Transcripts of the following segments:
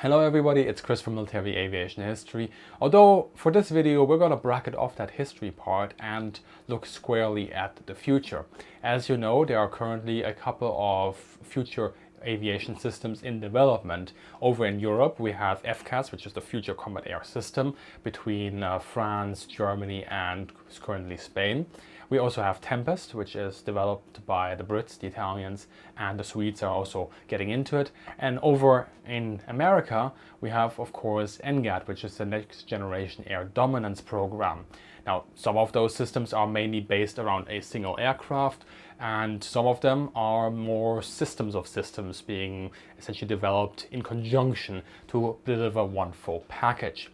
Hello everybody, it's Chris from Military Aviation History. Although for this video we're going to bracket off that history part and look squarely at the future. As you know, there are currently a couple of future aviation systems in development. Over in Europe we have FCAS, which is the Future Combat Air System between France, Germany and currently Spain. We also have Tempest, which is developed by the Brits, the Italians, and the Swedes are also getting into it. And over in America, we have, of course, NGAD, which is the Next Generation Air Dominance Program. Now, some of those systems are mainly based around a single aircraft, and some of them are more systems of systems being essentially developed in conjunction to deliver one full package.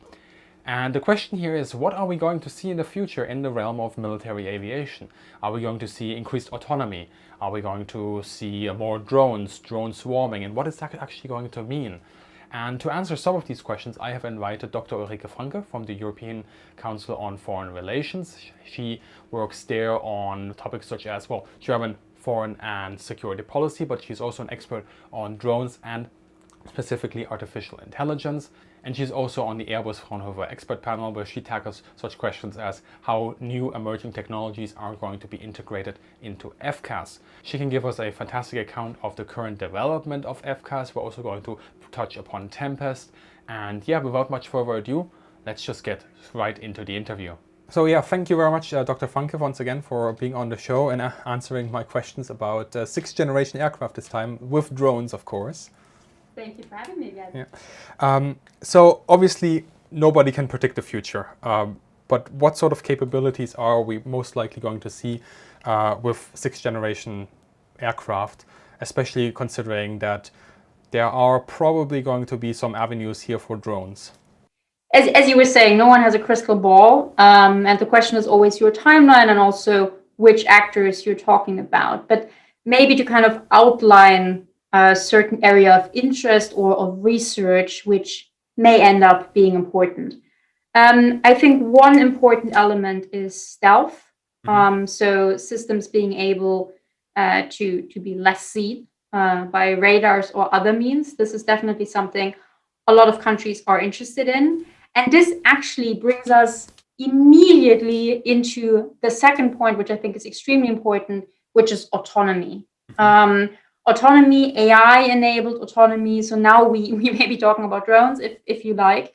And the question here is, what are we going to see in the future in the realm of military aviation? Are we going to see increased autonomy? Are we going to see more drones, drone swarming? And what is that actually going to mean? And to answer some of these questions, I have invited Dr. Ulrike Franke from the European Council on Foreign Relations. She works there on topics such as, well, German foreign and security policy, but she's also an expert on drones and specifically artificial intelligence. And she's also on the Airbus Fraunhofer expert panel, where she tackles such questions as how new emerging technologies are going to be integrated into FCAS. She can give us a fantastic account of the current development of FCAS. We're also going to touch upon Tempest. And yeah, without much further ado, let's just get right into the interview. So yeah, thank you very much, Dr. Franke, once again for being on the show and answering my questions about sixth generation aircraft this time, with drones, of course. Thank you for having me again. Yeah. So obviously nobody can predict the future, but what sort of capabilities are we most likely going to see with sixth generation aircraft, especially considering that there are probably going to be some avenues here for drones? As you were saying, no one has a crystal ball, and the question is always your timeline and also which actors you're talking about. But maybe to kind of outline a certain area of interest or of research which may end up being important. I think one important element is stealth. So systems being able to be less seen by radars or other means. This is definitely something a lot of countries are interested in. And this actually brings us immediately into the second point, which I think is extremely important, which is autonomy. Autonomy, AI-enabled autonomy. So now we may be talking about drones, if you like.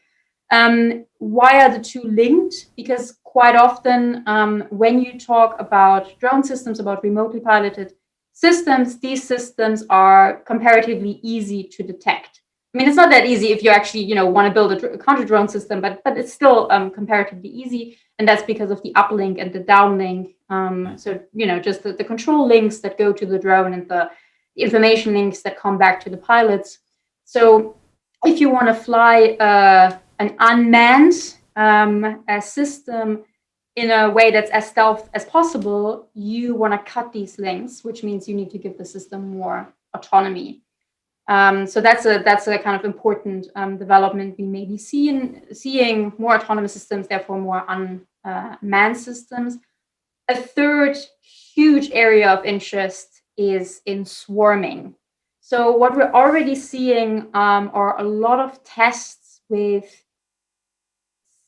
Why are the two linked? Because quite often when you talk about drone systems, about remotely piloted systems, these systems are comparatively easy to detect. I mean, it's not that easy if you actually, want to build a counter-drone system, but it's still comparatively easy. And that's because of the uplink and the downlink. So, just the control links that go to the drone and the information links that come back to the pilots. So if you want to fly an unmanned system in a way that's as stealth as possible, you want to cut these links, which means you need to give the system more autonomy. So that's a kind of important development. We may be seeing more autonomous systems, therefore more unmanned systems. A third huge area of interest is in swarming. So what we're already seeing are a lot of tests with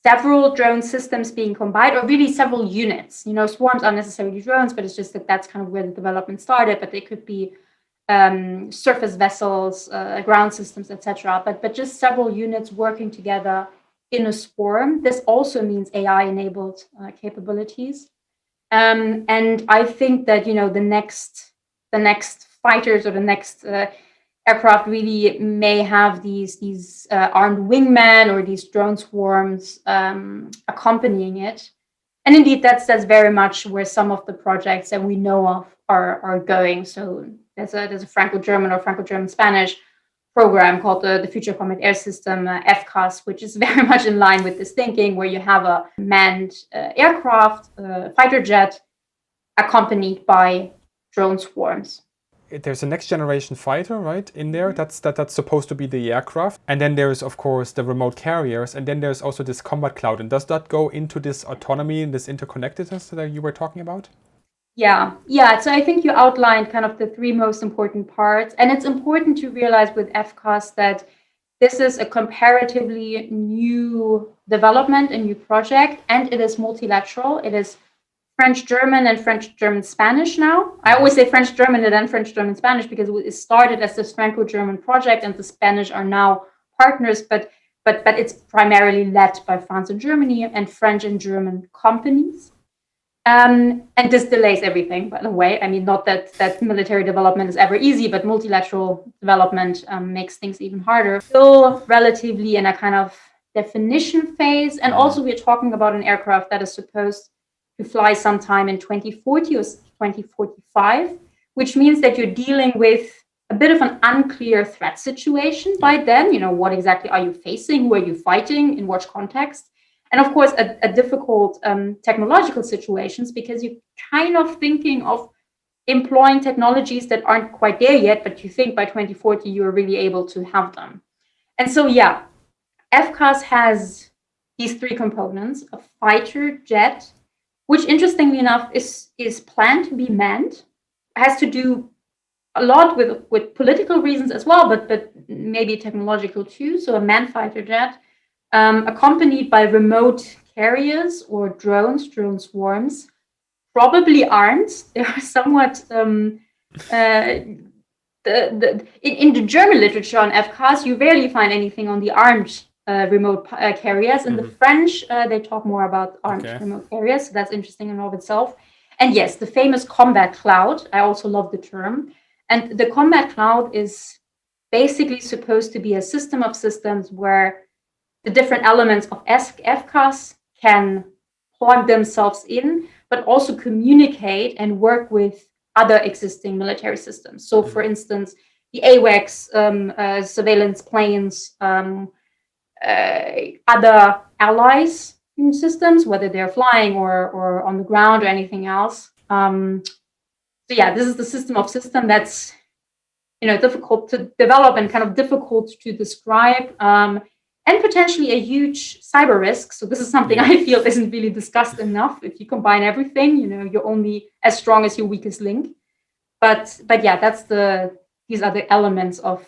several drone systems being combined, or really several units. Swarms aren't necessarily drones, but it's just that's kind of where the development started. But they could be surface vessels, ground systems, etc. But just several units working together in a swarm. This also means AI-enabled capabilities. And I think that the next fighters or the next aircraft really may have these armed wingmen or these drone swarms accompanying it. And indeed, that's very much where some of the projects that we know of are going. So there's a Franco-German or Franco-German-Spanish program called the Future Combat Air System, FCAS, which is very much in line with this thinking, where you have a manned aircraft, fighter jet, accompanied by drone swarms. There's a next generation fighter, right, in there. That's supposed to be the aircraft. And then there's, of course, the remote carriers. And then there's also this combat cloud. And does that go into this autonomy and this interconnectedness that you were talking about? Yeah. So I think you outlined kind of the three most important parts. And it's important to realize with FCAS that this is a comparatively new development, a new project, and it is multilateral. It is French-German and French-German-Spanish now. I always say French-German and then French-German-Spanish because it started as this Franco-German project, and the Spanish are now partners, but it's primarily led by France and Germany and French and German companies. And this delays everything, by the way. I mean, not that military development is ever easy, but multilateral development makes things even harder. Still relatively in a kind of definition phase. And also we're talking about an aircraft that is supposed to fly sometime in 2040 or 2045, which means that you're dealing with a bit of an unclear threat situation by then. You know, what exactly are you facing? Who are you fighting? In what context? And of course, a difficult technological situations, because you're kind of thinking of employing technologies that aren't quite there yet, but you think by 2040 you're really able to have them. And so, yeah, FCAS has these three components: a fighter jet, which interestingly enough is planned to be manned. It has to do a lot with political reasons as well, but maybe technological too. So a manned fighter jet, accompanied by remote carriers or drone swarms, probably armed. They are somewhat in the German literature on FCAS, you rarely find anything on the armed remote carriers. In the French, they talk more about armed remote carriers. So that's interesting in and of itself. And yes, the famous combat cloud. I also love the term. And the combat cloud is basically supposed to be a system of systems where the different elements of FCAS can plug themselves in, but also communicate and work with other existing military systems. So, for instance, the AWACS, surveillance planes, other allies in systems, whether they're flying or on the ground or anything else. So yeah, this is the system of system that's, you know, difficult to develop and kind of difficult to describe, and potentially a huge cyber risk. So this is something I feel isn't really discussed enough. If you combine everything, you know, you're only as strong as your weakest link. But yeah, these are the elements of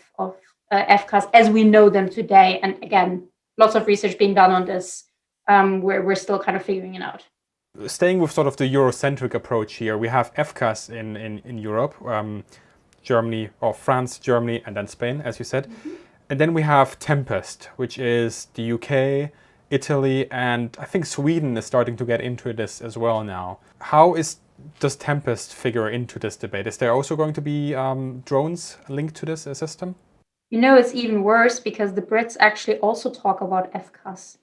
FCAS as we know them today. And again, lots of research being done on this. We're still kind of figuring it out. Staying with sort of the Eurocentric approach here, we have FCAS in Europe, Germany, or France, Germany, and then Spain, as you said. And then we have Tempest, which is the UK, Italy, and I think Sweden is starting to get into this as well now. How does Tempest figure into this debate? Is there also going to be drones linked to this system? You know, it's even worse because the Brits actually also talk about FCAS.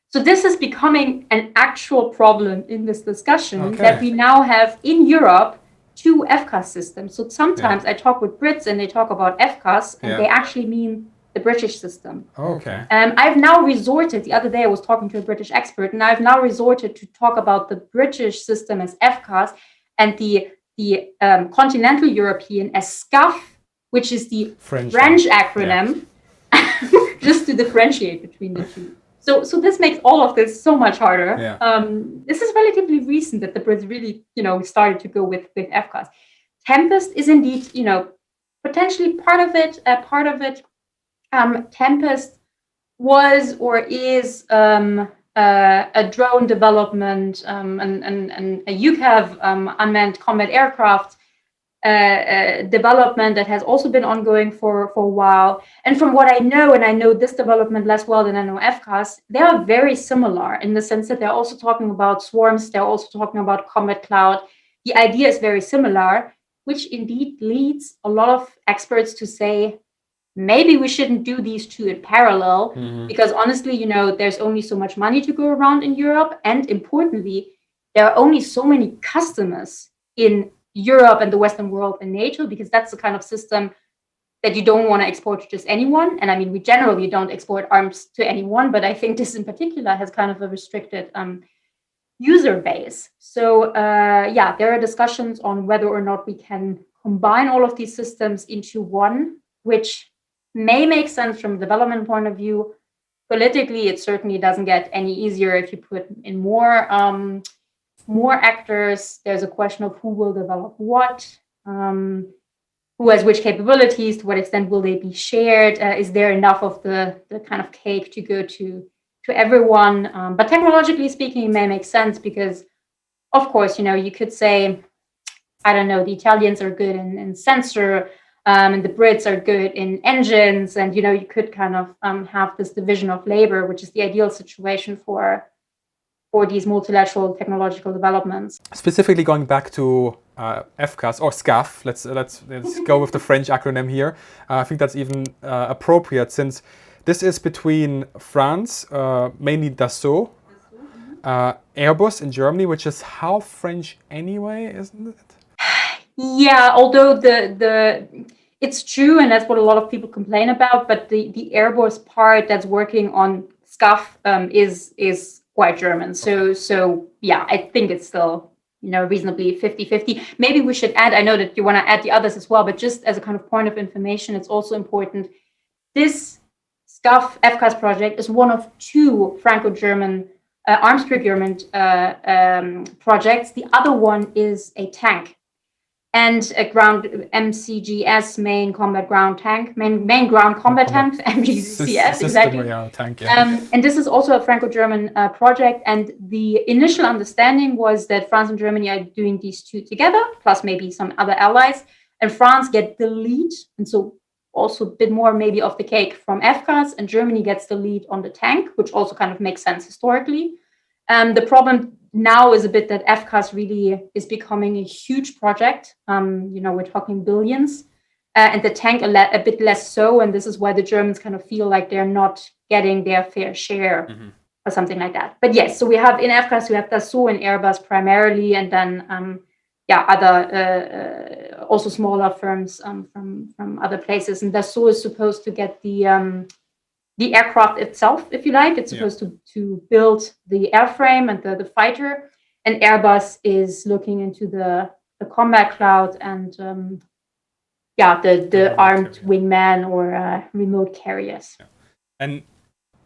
So this is becoming an actual problem in this discussion, that we now have in Europe 2 FCAS systems. So sometimes I talk with Brits and they talk about FCAS and they actually mean the British system. I've now resorted, the other day I was talking to a British expert, and I've now resorted to talk about the British system as FCAS and the continental European as SCAF, which is the French acronym, just to differentiate between the two. So this makes all of this so much harder. This is relatively recent that the Brits really, you know, started to go with FCAS. Tempest is indeed, you know, potentially part of it. Tempest was or is a drone development and a UCAV, unmanned combat aircraft development that has also been ongoing for a while. And from what I know, and I know this development less well than I know FCAS, they are very similar in the sense that they're also talking about swarms, they're also talking about combat cloud. The idea is very similar, which indeed leads a lot of experts to say, maybe we shouldn't do these two in parallel, because honestly, you know, there's only so much money to go around in Europe. And importantly, there are only so many customers in Europe and the Western world and NATO, because that's the kind of system that you don't want to export to just anyone. And I mean, we generally don't export arms to anyone, but I think this in particular has kind of a restricted user base. So yeah, there are discussions on whether or not we can combine all of these systems into one, which may make sense from a development point of view. Politically, it certainly doesn't get any easier if you put in more actors. There's a question of who will develop what. who has which capabilities, to what extent will they be shared, is there enough of the kind of cake to go to everyone? But technologically speaking, it may make sense because, of course, you could say, I don't know, the Italians are good in sensor, and the Brits are good in engines, and you could kind of have this division of labor, which is the ideal situation for these multilateral technological developments. Specifically going back to FCAS or SCAF, let's go with the French acronym here. I think that's even appropriate, since this is between France, mainly Dassault, Airbus in Germany, which is half French anyway, isn't it? Yeah, although it's true, and that's what a lot of people complain about, but the Airbus part that's working on SCAF is quite German. So yeah, I think it's still reasonably 50-50. Maybe we should add, I know that you want to add the others as well, but just as a kind of point of information, it's also important. This SCAF FCAS project is one of 2 Franco-German arms procurement projects. The other one is a tank and a ground MCGS, main combat ground tank, main ground combat tank, MGCS, exactly. Yeah, tank, yeah. And this is also a Franco-German project. And the initial understanding was that France and Germany are doing these 2 together, plus maybe some other allies. And France get the lead, and so also a bit more maybe of the cake from FCAS, and Germany gets the lead on the tank, which also kind of makes sense historically. The problem now is a bit that FCAS really is becoming a huge project. We're talking billions, and the tank a bit less so. And this is why the Germans kind of feel like they're not getting their fair share or something like that. But yes, so we have in FCAS, we have Dassault and Airbus primarily, and then other also smaller firms from other places. And Dassault is supposed to get the aircraft itself, if you like. It's supposed to build the airframe and the fighter, and Airbus is looking into the combat cloud and the armed wingman or remote carriers. Yeah. And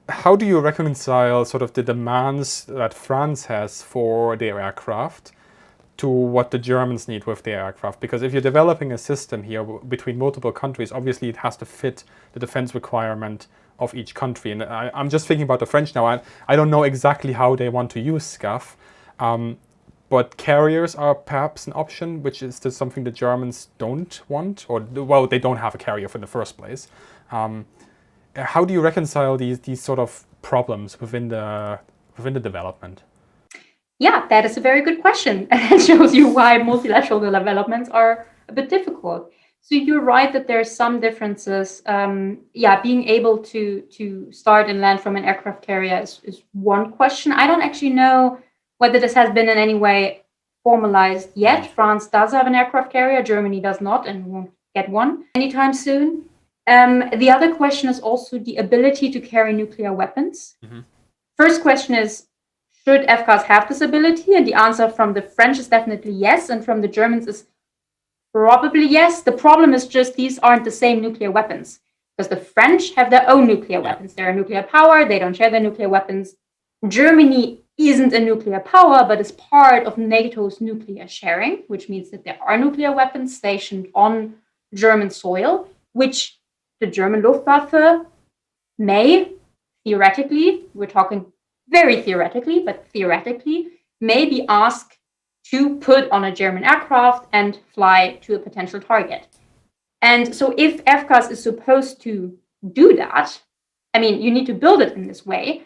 how do you reconcile sort of the demands that France has for their aircraft to what the Germans need with their aircraft? Because if you're developing a system here between multiple countries, obviously it has to fit the defense requirement of each country. And I'm just thinking about the French now. I don't know exactly how they want to use SCAF, but carriers are perhaps an option, which is something the Germans don't want, or well, they don't have a carrier in the first place. How do you reconcile these sort of problems within the development? Yeah, that is a very good question, and it shows you why multilateral developments are a bit difficult. So you're right that there are some differences. Being able to start and land from an aircraft carrier is one question. I don't actually know whether this has been in any way formalized yet. France does have an aircraft carrier, Germany does not, and won't get one anytime soon. The other question is also the ability to carry nuclear weapons. First question is, should FCAS have this ability? And the answer from the French is definitely yes, and from the Germans is probably yes. The problem is just these aren't the same nuclear weapons, because the French have their own nuclear weapons. They're a nuclear power. They don't share their nuclear weapons. Germany isn't a nuclear power, but is part of NATO's nuclear sharing, which means that there are nuclear weapons stationed on German soil, which the German Luftwaffe may, theoretically, we're talking very theoretically, but theoretically, may be asked to put on a German aircraft and fly to a potential target. And so if FCAS is supposed to do that, I mean, you need to build it in this way,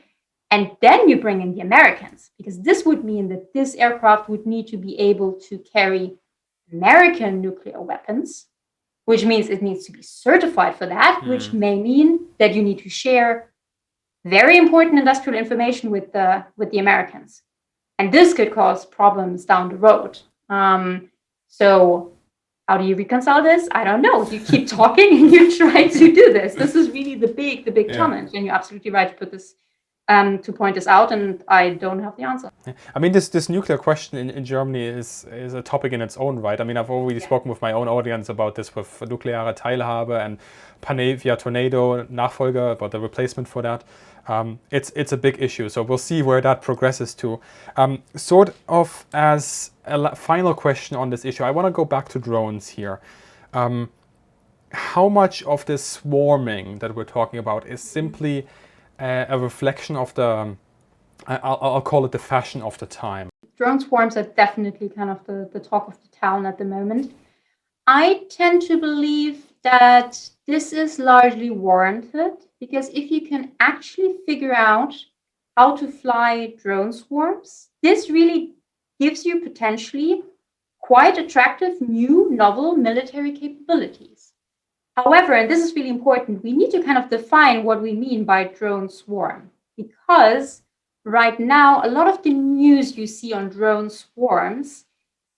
and then you bring in the Americans, because this would mean that this aircraft would need to be able to carry American nuclear weapons, which means it needs to be certified for that, which may mean that you need to share very important industrial information with the Americans. And this could cause problems down the road. So how do you reconcile this? I don't know. You keep talking and you try to do this. This is really the big challenge. And you're absolutely right to put this, to point this out, and I don't have the answer. I mean, this nuclear question in Germany is a topic in its own right. I mean, I've already spoken with my own audience about this with nukleare Teilhabe and Panavia Tornado Nachfolger, about the replacement for that. It's a big issue, so we'll see where that progresses to. Sort of as a final question on this issue, I want to go back to drones here. how much of this swarming that we're talking about is simply a reflection of the, I'll call it the fashion of the time? Drone swarms are definitely kind of the talk of the town at the moment. I tend to believe that this is largely warranted, because if you can actually figure out how to fly drone swarms, this really gives you potentially quite attractive new novel military capabilities. However, and this is really important, we need to kind of define what we mean by drone swarm, because right now a lot of the news you see on drone swarms,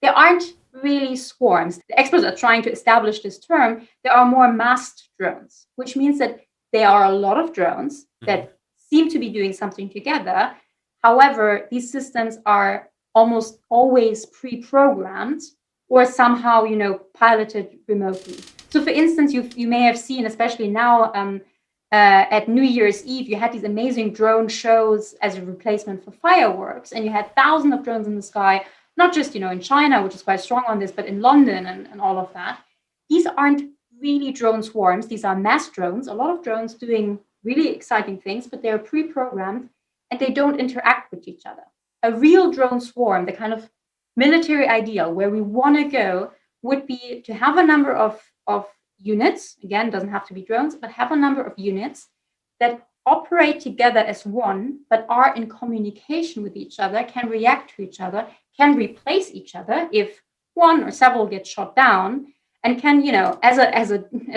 they aren't really swarms. The experts are trying to establish this term. There are more massed drones, which means that there are a lot of drones that seem to be doing something together. However, these systems are almost always pre-programmed or somehow, piloted remotely. So, for instance, you may have seen, especially now at New Year's Eve, you had these amazing drone shows as a replacement for fireworks, and you had thousands of drones in the sky, not just in China, which is quite strong on this, but in London and all of that. These aren't really drone swarms. These are mass drones. A lot of drones doing really exciting things, but they're pre-programmed and they don't interact with each other. A real drone swarm, the kind of military ideal where we want to go, would be to have a number of units, again, doesn't have to be drones, but have a number of units that operate together as one, but are in communication with each other, can react to each other, can replace each other if one or several get shot down, and can, as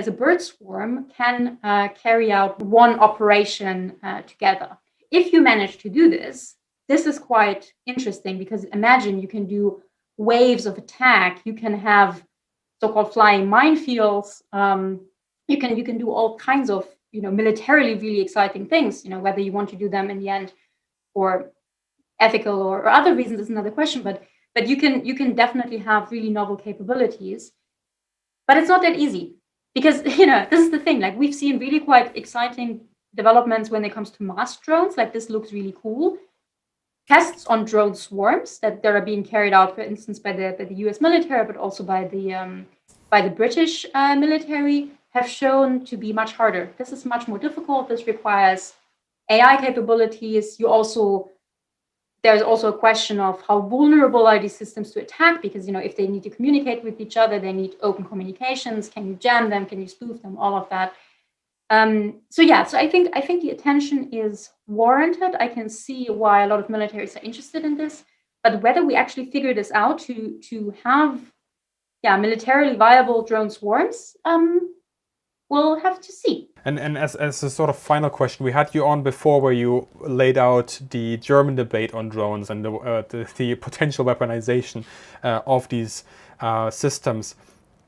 a bird swarm, can carry out one operation together. If you manage to do this, this is quite interesting, because imagine you can do waves of attack. You can have so-called flying minefields. You can do all kinds of militarily really exciting things. Whether you want to do them in the end for ethical or other reasons is another question. But you can definitely have really novel capabilities. But it's not that easy, because this is the thing. Like, we've seen really quite exciting developments when it comes to mass drones. Like, this looks really cool. Tests on drone swarms that are being carried out, for instance, by the U.S. military, but also by the British military, have shown to be much harder. This is much more difficult. This requires AI capabilities. There's also a question of how vulnerable are these systems to attack, because if they need to communicate with each other, they need open communications. Can you jam them? Can you spoof them? All of that. So I think the attention is warranted. I can see why a lot of militaries are interested in this, but whether we actually figure this out to have militarily viable drone swarms, we'll have to see. And as a sort of final question, we had you on before where you laid out the German debate on drones and the potential weaponization of these systems.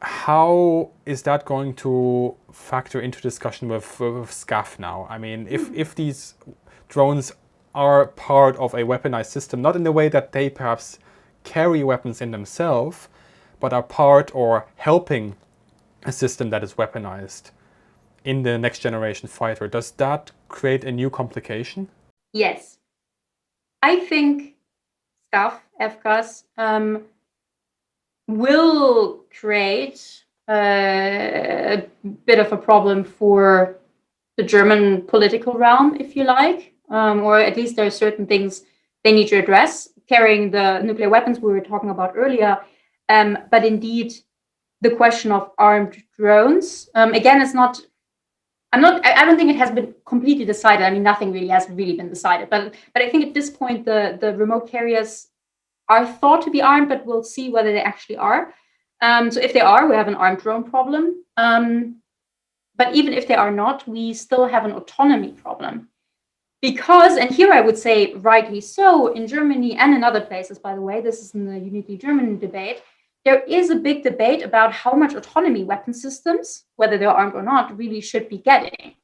How is that going to factor into discussion with SCAF now? I mean, if these drones are part of a weaponized system, not in the way that they perhaps carry weapons in themselves, but are part or helping a system that is weaponized in the next generation fighter, does that create a new complication? Yes. I think SCAF, FCAS, will create a bit of a problem for the German political realm, if you like, or at least there are certain things they need to address, carrying the nuclear weapons we were talking about earlier. But indeed, the question of armed drones, again, I don't think it has been completely decided. I mean, nothing really has really been decided, but I think at this point, the remote carriers are thought to be armed, but we'll see whether they actually are. So if they are, we have an armed drone problem. But even if they are not, we still have an autonomy problem. Because, and here I would say rightly so, in Germany and in other places, by the way, this isn't a uniquely German debate, there is a big debate about how much autonomy weapon systems, whether they're armed or not, really should be getting.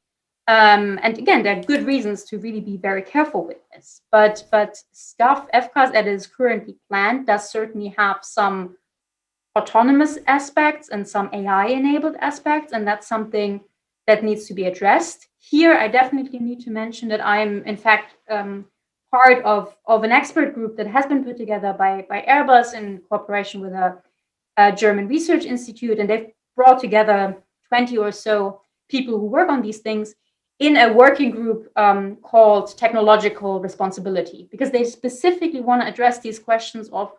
And again, there are good reasons to really be very careful with this. But SCAF, FCAS, that is currently planned, does certainly have some autonomous aspects and some AI-enabled aspects, and that's something that needs to be addressed. Here, I definitely need to mention that I'm, in fact, part of an expert group that has been put together by Airbus in cooperation with a German research institute, and they've brought together 20 or so people who work on these things in a working group called Technological Responsibility, because they specifically want to address these questions of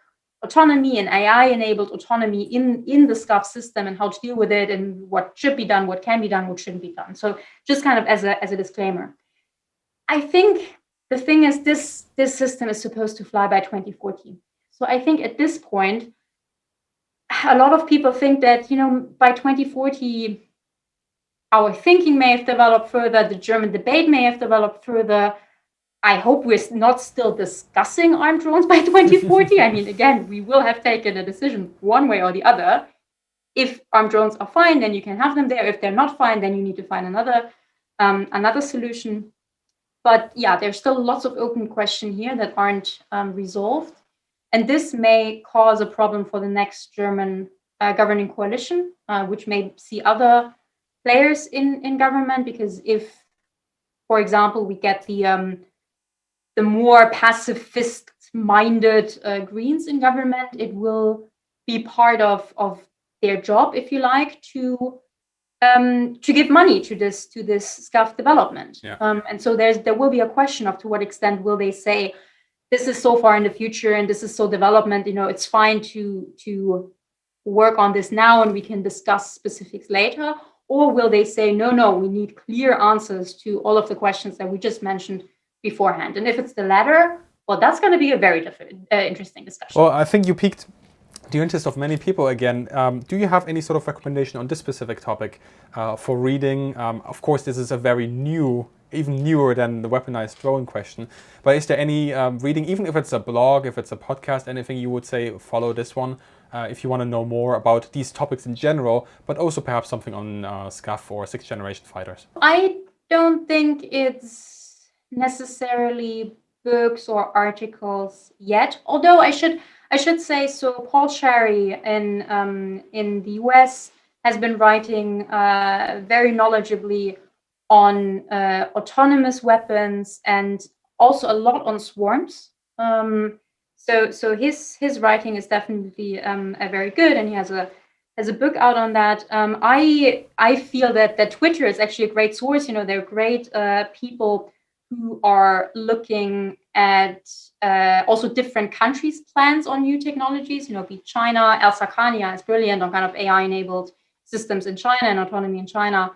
autonomy and AI-enabled autonomy in the SCAF system and how to deal with it and what should be done, what can be done, what shouldn't be done. So just kind of as a disclaimer. I think the thing is this system is supposed to fly by 2040. So I think at this point, a lot of people think that, by 2040, our thinking may have developed further, the German debate may have developed further. I hope we're not still discussing armed drones by 2040. I mean, again, we will have taken a decision one way or the other. If armed drones are fine, then you can have them there. If they're not fine, then you need to find another solution. But yeah, there's still lots of open questions here that aren't resolved. And this may cause a problem for the next German governing coalition, which may see other players in government, because if, for example, we get the more pacifist-minded Greens in government, it will be part of their job, if you like, to give money to this SCAF development. Yeah. And so there will be a question of to what extent will they say this is so far in the future and this is so development, it's fine to work on this now and we can discuss specifics later, or will they say no, we need clear answers to all of the questions that we just mentioned beforehand? And if it's the latter, well, that's going to be a very interesting discussion. Well, I think you piqued the interest of many people again. Do you have any sort of recommendation on this specific topic for reading? Of course, this is a very even newer than the weaponized drone question. But is there any reading, even if it's a blog, if it's a podcast, anything you would say follow this one if you want to know more about these topics in general, but also perhaps something on SCAF or sixth generation fighters? I don't think it's necessarily books or articles yet, although I should say, so Paul Scharre in the US has been writing very knowledgeably on autonomous weapons and also a lot on swarms. So his writing is definitely very good, and he has a book out on that. I feel that Twitter is actually a great source. They're great people who are looking at also different countries' plans on new technologies. Be China. El Sakania is brilliant on kind of AI-enabled systems in China and autonomy in China.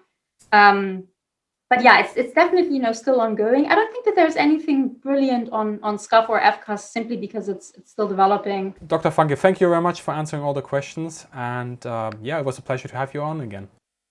But yeah, it's definitely still ongoing. I don't think that there's anything brilliant on SCAF or FCAS simply because it's still developing. Dr. Franke, thank you very much for answering all the questions, and it was a pleasure to have you on again.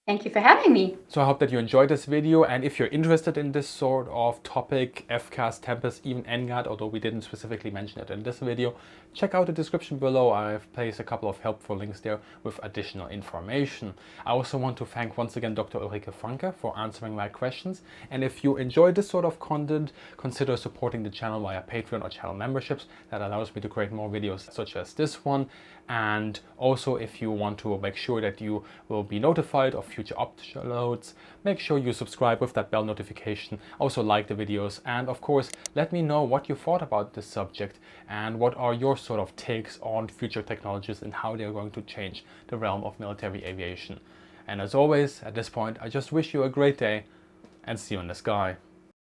Thank you for having me. So I hope that you enjoyed this video, and if you're interested in this sort of topic, FCAS, Tempest, even NGAD, although we didn't specifically mention it in this video, check out the description below. I've placed a couple of helpful links there with additional information. I also want to thank once again Dr. Ulrike Franke for answering my questions, and if you enjoy this sort of content, consider supporting the channel via Patreon or channel memberships. That allows me to create more videos such as this one. And also, if you want to make sure that you will be notified of future uploads, make sure you subscribe with that bell notification. Also like the videos, and of course let me know what you thought about this subject and what are your sort of takes on future technologies and how they're going to change the realm of military aviation. And as always, at this point, I just wish you a great day and see you in the sky.